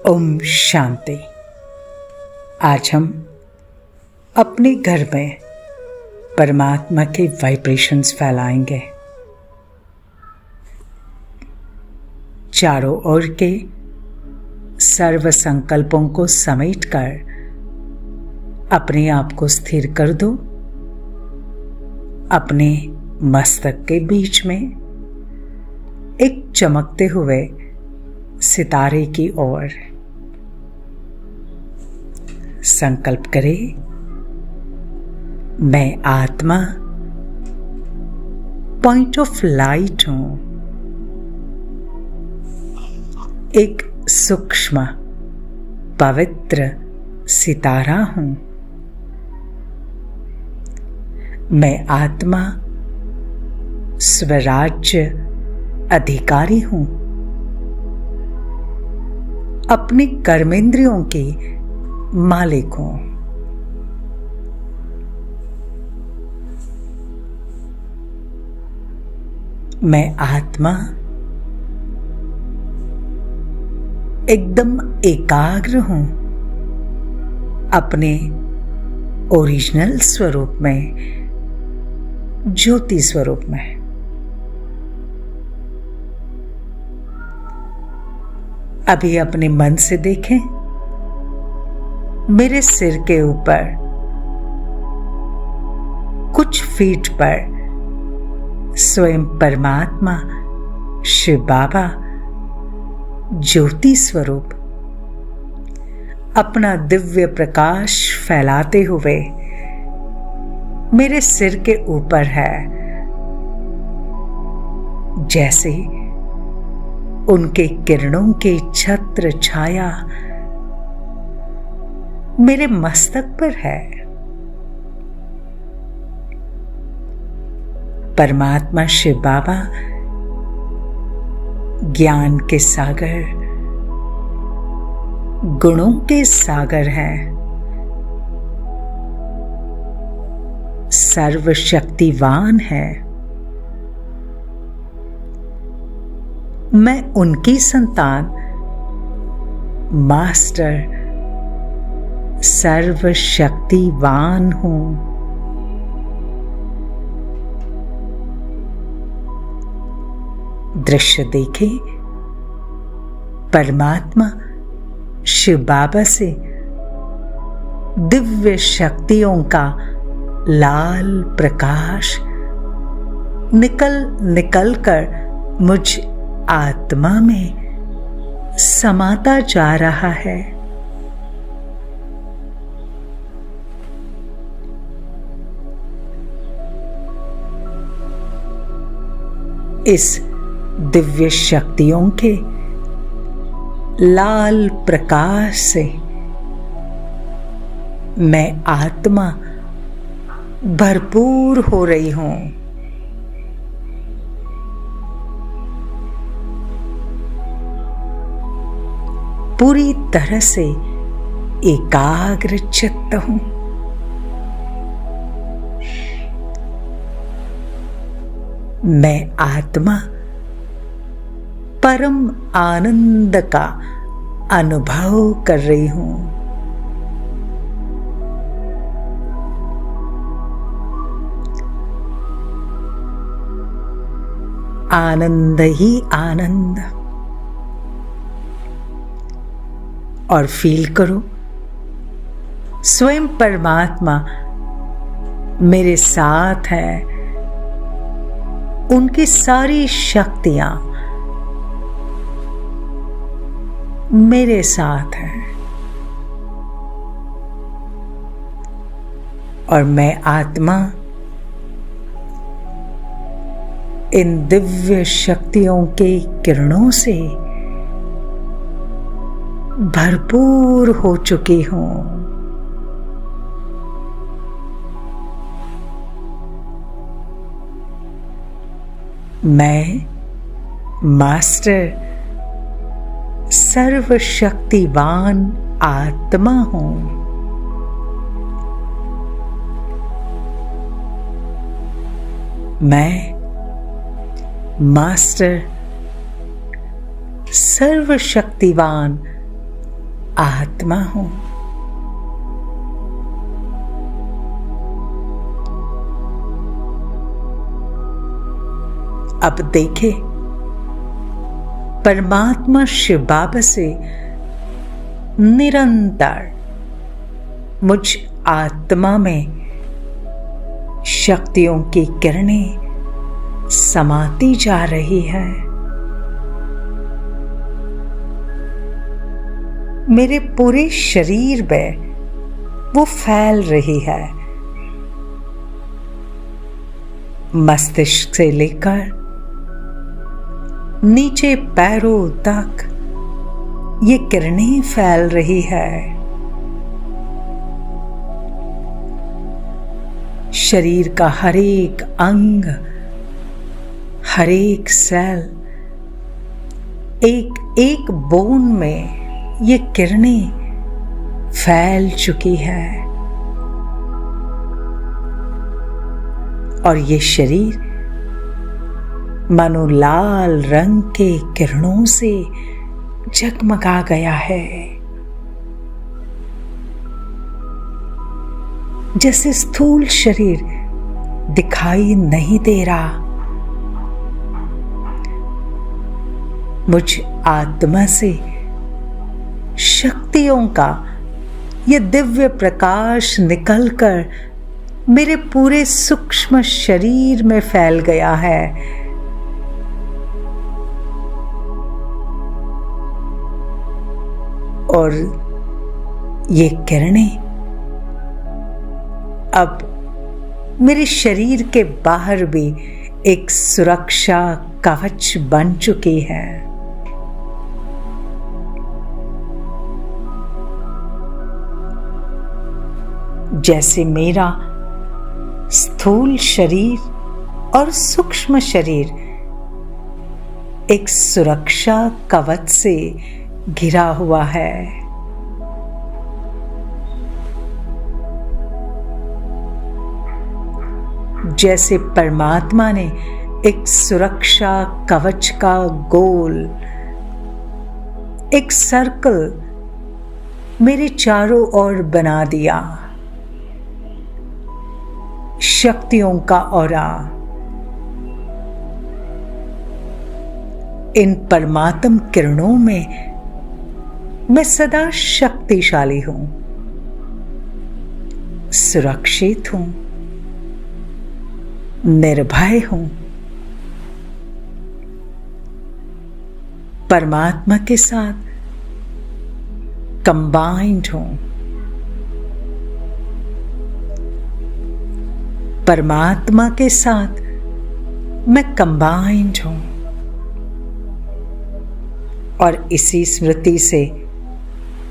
ओम शांति। आज हम अपने घर में परमात्मा के वाइब्रेशंस फैलाएंगे। चारों ओर के सर्व संकल्पों को समेटकर अपने आप को स्थिर कर दो। अपने मस्तक के बीच में एक चमकते हुए सितारे की ओर संकल्प करें, मैं आत्मा पॉइंट ऑफ लाइट हूं, एक सूक्ष्म पवित्र सितारा हूं। मैं आत्मा स्वराज्य अधिकारी हूं, अपने कर्मेंद्रियों के मालिक हूं। मैं आत्मा एकदम एकाग्र हूं, अपने ओरिजिनल स्वरूप में, ज्योति स्वरूप में। अभी अपने मन से देखें, मेरे सिर के ऊपर कुछ फीट पर स्वयं परमात्मा शिव बाबा ज्योति स्वरूप अपना दिव्य प्रकाश फैलाते हुए मेरे सिर के ऊपर है। जैसे उनके किरणों के छत्र छाया मेरे मस्तक पर है। परमात्मा शिव बाबा ज्ञान के सागर, गुणों के सागर हैं, सर्वशक्तिवान है। मैं उनकी संतान मास्टर सर्वशक्तिवान हूं। दृश्य देखें, परमात्मा शिव बाबा से दिव्य शक्तियों का लाल प्रकाश निकल कर मुझ आत्मा में समाता जा रहा है। इस दिव्य शक्तियों के लाल प्रकाश से मैं आत्मा भरपूर हो रही हूं। पूरी तरह से एकाग्र चित्त हूं। मैं आत्मा परम आनंद का अनुभव कर रही हूं। आनंद ही आनंद। और फील करो, स्वयं परमात्मा मेरे साथ है। उनकी सारी शक्तियां मेरे साथ हैं और मैं आत्मा इन दिव्य शक्तियों के किरणों से भरपूर हो चुकी हूं। मैं मास्टर सर्वशक्तिवान आत्मा हूं। मैं मास्टर सर्वशक्तिवान आत्मा हूं। अब देखे, परमात्मा शिव बाबा से निरंतर मुझ आत्मा में शक्तियों की किरणें समाती जा रही है। मेरे पूरे शरीर में वो फैल रही है। मस्तिष्क से लेकर नीचे पैरों तक ये किरणें फैल रही है। शरीर का हर एक अंग, हर एक सेल, एक एक बोन में ये किरणें फैल चुकी है। और ये शरीर मानो लाल रंग के किरणों से जगमगा गया है। जैसे स्थूल शरीर दिखाई नहीं दे रहा, मुझ आत्मा से शक्तियों का ये दिव्य प्रकाश निकलकर मेरे पूरे सूक्ष्म शरीर में फैल गया है। और ये किरणें अब मेरे शरीर के बाहर भी एक सुरक्षा कवच बन चुकी है। जैसे मेरा स्थूल शरीर और सूक्ष्म शरीर एक सुरक्षा कवच से घिरा हुआ है, जैसे परमात्मा ने एक सुरक्षा कवच का गोल, एक सर्कल मेरे चारों ओर बना दिया। शक्तियों का औरा, इन परमात्म किरणों में मैं सदा शक्तिशाली हूं, सुरक्षित हूं, निर्भय हूं। परमात्मा के साथ कंबाइंड हूं। परमात्मा के साथ मैं कंबाइंड हूं। और इसी स्मृति से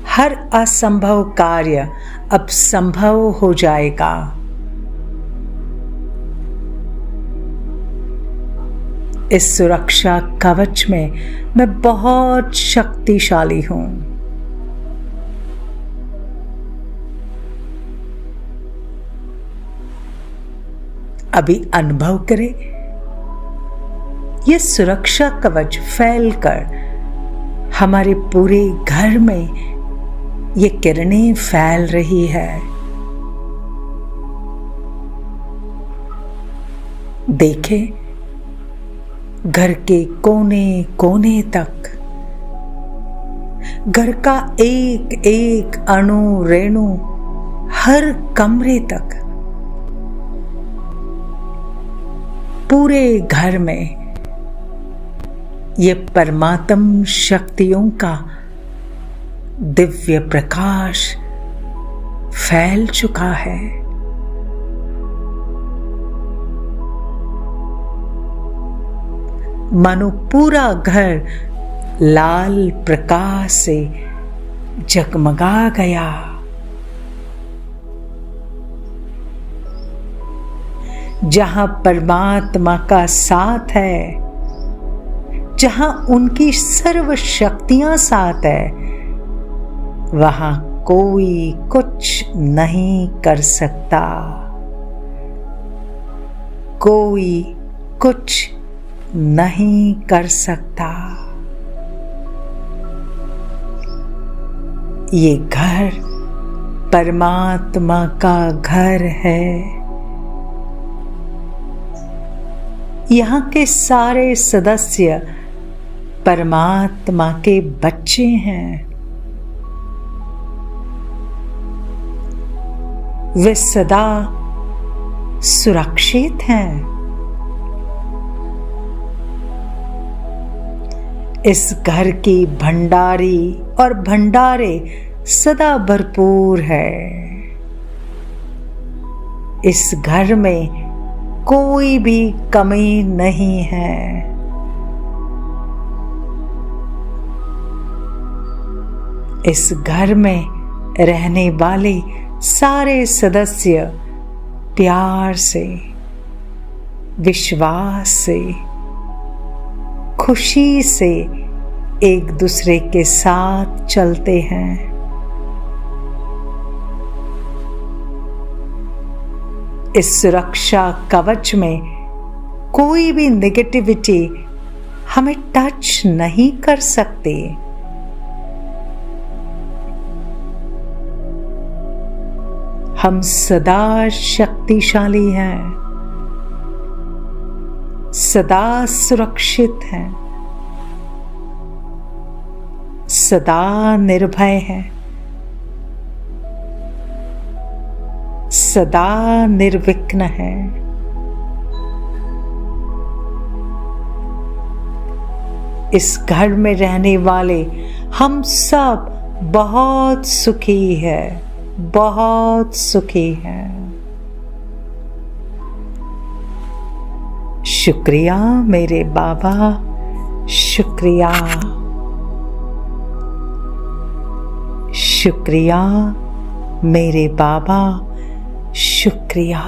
हर असंभव कार्य अब संभव हो जाएगा। इस सुरक्षा कवच में मैं बहुत शक्तिशाली हूं। अभी अनुभव करें, यह सुरक्षा कवच फैलकर हमारे पूरे घर में ये किरणें फैल रही है। देखें, घर के कोने कोने तक, घर का एक एक अणु रेणु, हर कमरे तक, पूरे घर में ये परमात्म शक्तियों का दिव्य प्रकाश फैल चुका है। मानो पूरा घर लाल प्रकाश से जगमगा गया। जहां परमात्मा का साथ है, जहां उनकी सर्व शक्तियां साथ है, वहां कोई कुछ नहीं कर सकता। कोई कुछ नहीं कर सकता। ये घर परमात्मा का घर है। यहाँ के सारे सदस्य परमात्मा के बच्चे हैं। वे सदा सुरक्षित हैं। इस घर की भंडारी और भंडारे सदा भरपूर है। इस घर में कोई भी कमी नहीं है। इस घर में रहने वाले सारे सदस्य प्यार से, विश्वास से, खुशी से एक दूसरे के साथ चलते हैं। इस सुरक्षा कवच में कोई भी नेगेटिविटी हमें टच नहीं कर सकती। हम सदा शक्तिशाली हैं, सदा सुरक्षित हैं, सदा निर्भय हैं, सदा निर्विघ्न हैं। इस घर में रहने वाले हम सब बहुत सुखी हैं, बहुत सुखी हैं। शुक्रिया मेरे बाबा, शुक्रिया, शुक्रिया मेरे बाबा, शुक्रिया।